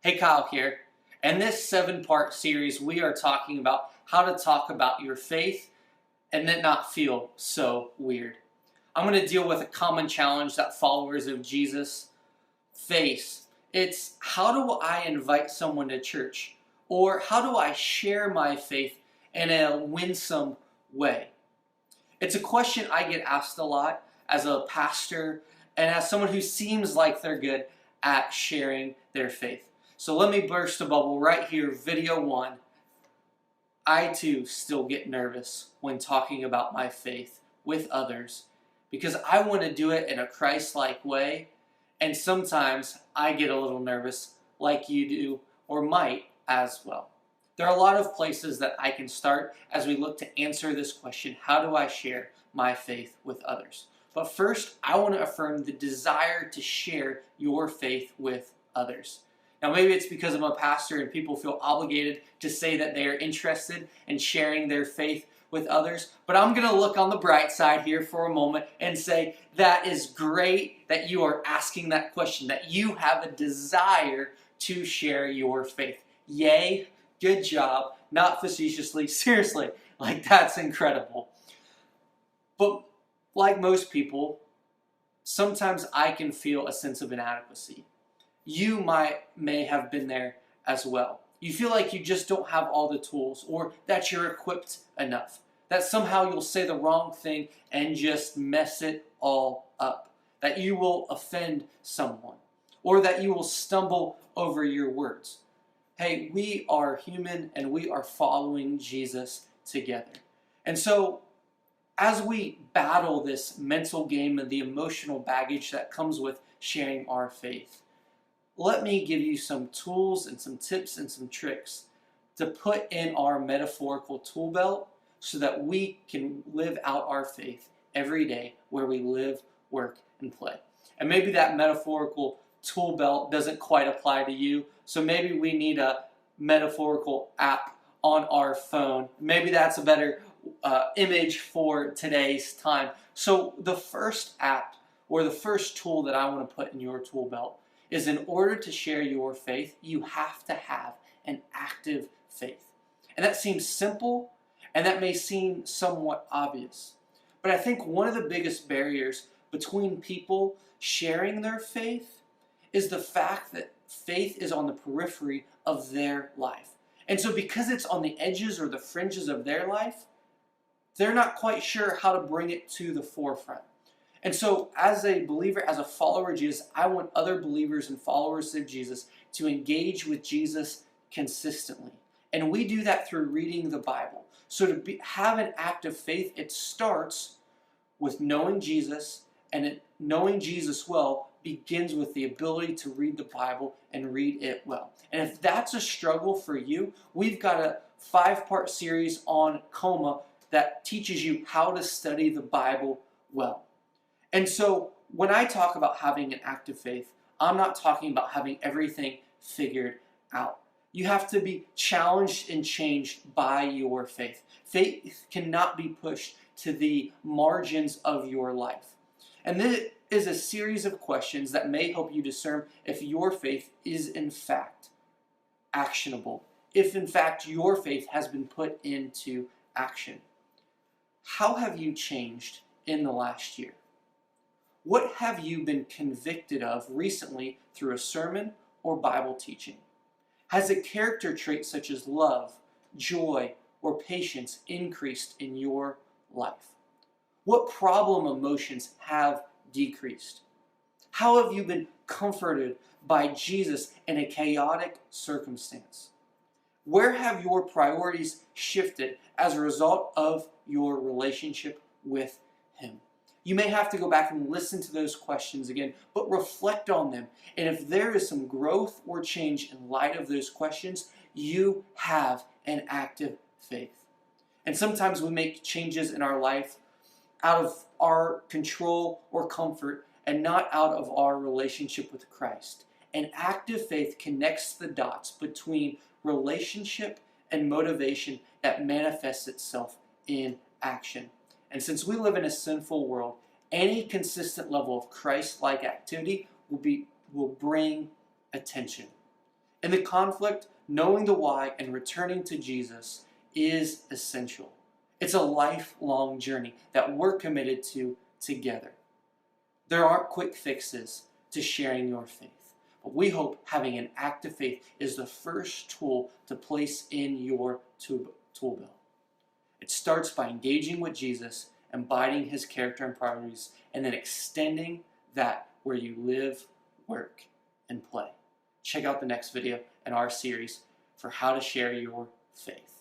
Hey, Kyle here. In this 7-part series, we are talking about how to talk about your faith and then not feel so weird. I'm going to deal with a common challenge that followers of Jesus face. It's how do I invite someone to church? Or how do I share my faith in a winsome way? It's a question I get asked a lot as a pastor and as someone who seems like they're good at sharing their faith. So let me burst a bubble right here, video 1. I too still get nervous when talking about my faith with others because I want to do it in a Christ-like way, and sometimes I get a little nervous like you do or might as well. There are a lot of places that I can start as we look to answer this question, how do I share my faith with others? But first, I want to affirm the desire to share your faith with others. Now, maybe it's because I'm a pastor and people feel obligated to say that they are interested in sharing their faith with others. But I'm going to look on the bright side here for a moment and say that is great that you are asking that question, that you have a desire to share your faith. Yay, good job. Not facetiously, seriously, like that's incredible. But like most people, sometimes I can feel a sense of inadequacy. You may have been there as well. You feel like you just don't have all the tools, or that you're equipped enough, that somehow you'll say the wrong thing and just mess it all up, that you will offend someone, or that you will stumble over your words. Hey, we are human and we are following Jesus together. And so as we battle this mental game and the emotional baggage that comes with sharing our faith, let me give you some tools and some tips and some tricks to put in our metaphorical tool belt so that we can live out our faith every day where we live, work, and play. And maybe that metaphorical tool belt doesn't quite apply to you, so maybe we need a metaphorical app on our phone. Maybe that's a better image for today's time. So the first app or the first tool that I want to put in your tool belt is, in order to share your faith, you have to have an active faith. And that seems simple, and that may seem somewhat obvious. But I think one of the biggest barriers between people sharing their faith is the fact that faith is on the periphery of their life. And so because it's on the edges or the fringes of their life, they're not quite sure how to bring it to the forefront. And so as a believer, as a follower of Jesus, I want other believers and followers of Jesus to engage with Jesus consistently. And we do that through reading the Bible. So to have an active faith, it starts with knowing Jesus, and knowing Jesus well begins with the ability to read the Bible and read it well. And if that's a struggle for you, we've got a 5-part series on Coma that teaches you how to study the Bible well. And so when I talk about having an active faith, I'm not talking about having everything figured out. You have to be challenged and changed by your faith. Faith cannot be pushed to the margins of your life. And this is a series of questions that may help you discern if your faith is in fact actionable, if in fact your faith has been put into action. How have you changed in the last year? What have you been convicted of recently through a sermon or Bible teaching? Has a character trait such as love, joy, or patience increased in your life? What problem emotions have decreased? How have you been comforted by Jesus in a chaotic circumstance? Where have your priorities shifted as a result of your relationship with Him? You may have to go back and listen to those questions again, but reflect on them. And if there is some growth or change in light of those questions, you have an active faith. And sometimes we make changes in our life out of our control or comfort and not out of our relationship with Christ. An active faith connects the dots between relationship and motivation that manifests itself in action. And since we live in a sinful world, any consistent level of Christ-like activity will bring attention. In the conflict, knowing the why and returning to Jesus is essential. It's a lifelong journey that we're committed to together. There aren't quick fixes to sharing your faith, but we hope having an active faith is the first tool to place in your tool belt. It starts by engaging with Jesus, embodying his character and priorities, and then extending that where you live, work, and play. Check out the next video in our series for how to share your faith.